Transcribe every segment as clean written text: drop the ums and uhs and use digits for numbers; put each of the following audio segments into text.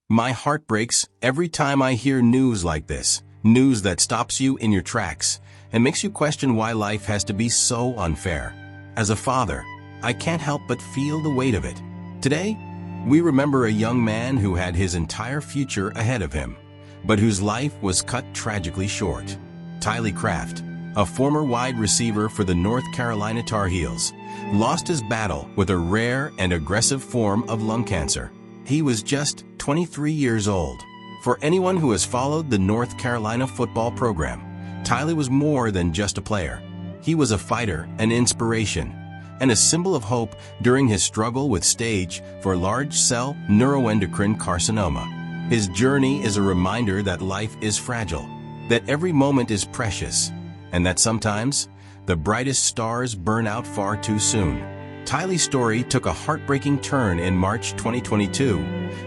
My heart breaks every time I hear news like this, news that stops you in your tracks and makes you question why life has to be so unfair. As a father, I can't help but feel the weight of it. Today, we remember a young man who had his entire future ahead of him, but whose life was cut tragically short. Tylee Craft, a former wide receiver for the North Carolina Tar Heels, lost his battle with a rare and aggressive form of lung cancer. He was just 23 years old. For anyone who has followed the North Carolina football program, Tylee was more than just a player. He was a fighter, an inspiration, and a symbol of hope during his struggle with stage 4 large-cell neuroendocrine carcinoma. His journey is a reminder that life is fragile, that every moment is precious, and that sometimes the brightest stars burn out far too soon. Tylee's story took a heartbreaking turn in March 2022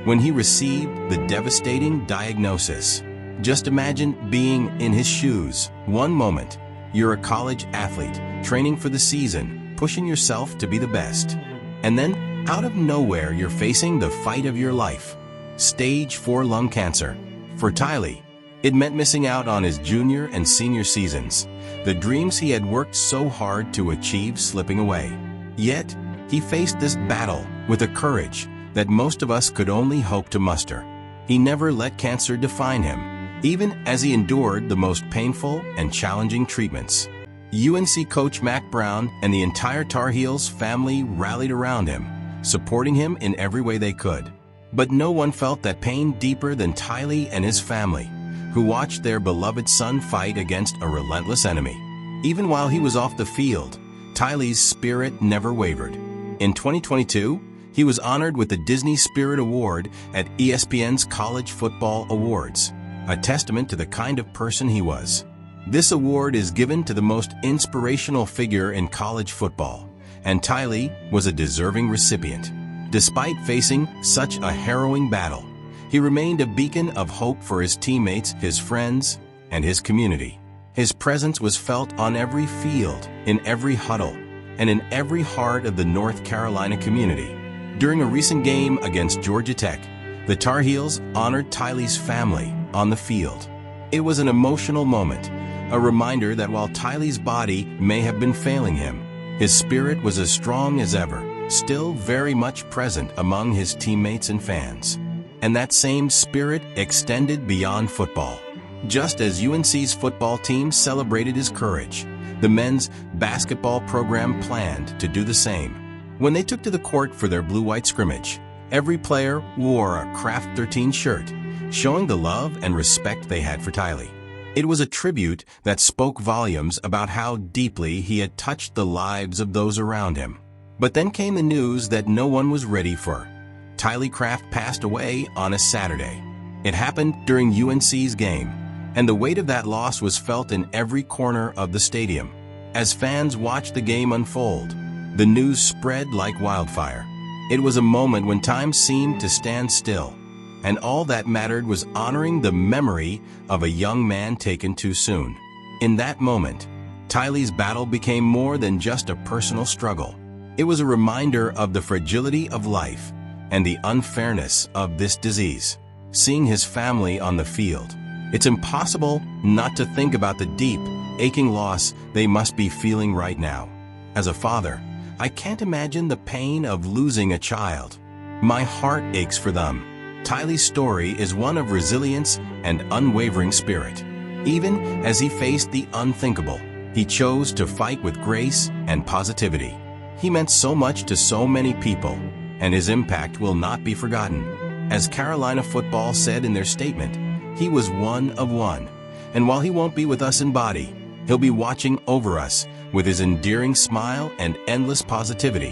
when he received the devastating diagnosis. Just imagine being in his shoes. One moment, you're a college athlete, training for the season, pushing yourself to be the best. And then, out of nowhere, you're facing the fight of your life. Stage 4 lung cancer. For Tylee, it meant missing out on his junior and senior seasons, the dreams he had worked so hard to achieve slipping away. Yet, he faced this battle with a courage that most of us could only hope to muster. He never let cancer define him, even as he endured the most painful and challenging treatments. UNC coach Mac Brown and the entire Tar Heels family rallied around him, supporting him in every way they could. But no one felt that pain deeper than Tylee and his family, who watched their beloved son fight against a relentless enemy. Even while he was off the field, Tylee's spirit never wavered. In 2022, he was honored with the Disney Spirit Award at ESPN's College Football Awards, a testament to the kind of person he was. This award is given to the most inspirational figure in college football, and Tylee was a deserving recipient. Despite facing such a harrowing battle, he remained a beacon of hope for his teammates, his friends, and his community. His presence was felt on every field, in every huddle, and in every heart of the North Carolina community. During a recent game against Georgia Tech, the Tar Heels honored Tylee's family on the field. It was an emotional moment, a reminder that while Tylee's body may have been failing him, his spirit was as strong as ever, still very much present among his teammates and fans. And that same spirit extended beyond football. Just as UNC's football team celebrated his courage, the men's basketball program planned to do the same. When they took to the court for their blue-white scrimmage, every player wore a Craft 13 shirt, showing the love and respect they had for Tylee. It was a tribute that spoke volumes about how deeply he had touched the lives of those around him. But then came the news that no one was ready for. Tylee Craft passed away on a Saturday. It happened during UNC's game, and the weight of that loss was felt in every corner of the stadium. As fans watched the game unfold, the news spread like wildfire. It was a moment when time seemed to stand still, and all that mattered was honoring the memory of a young man taken too soon. In that moment, Tylee's battle became more than just a personal struggle. It was a reminder of the fragility of life and the unfairness of this disease. Seeing his family on the field, it's impossible not to think about the deep, aching loss they must be feeling right now. As a father, I can't imagine the pain of losing a child. My heart aches for them. Tylee's story is one of resilience and unwavering spirit. Even as he faced the unthinkable, he chose to fight with grace and positivity. He meant so much to so many people, and his impact will not be forgotten. As Carolina football said in their statement, he was one of one, and while he won't be with us in body, he'll be watching over us with his endearing smile and endless positivity.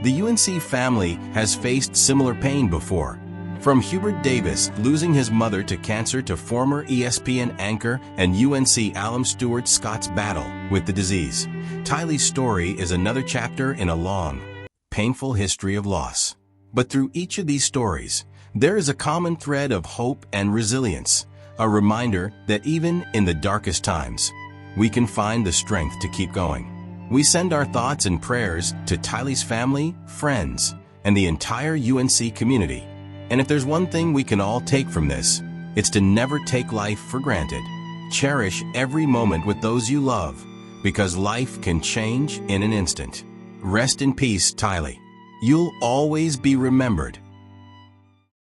The UNC family has faced similar pain before. From Hubert Davis losing his mother to cancer to former ESPN anchor and UNC alum Stuart Scott's battle with the disease, Tylee's story is another chapter in a long, painful history of loss. But through each of these stories, there is a common thread of hope and resilience, a reminder that even in the darkest times, we can find the strength to keep going. We send our thoughts and prayers to Tylee's family, friends, and the entire UNC community. And if there's one thing we can all take from this, it's to never take life for granted. Cherish every moment with those you love, because life can change in an instant. Rest in peace, Tylee. You'll always be remembered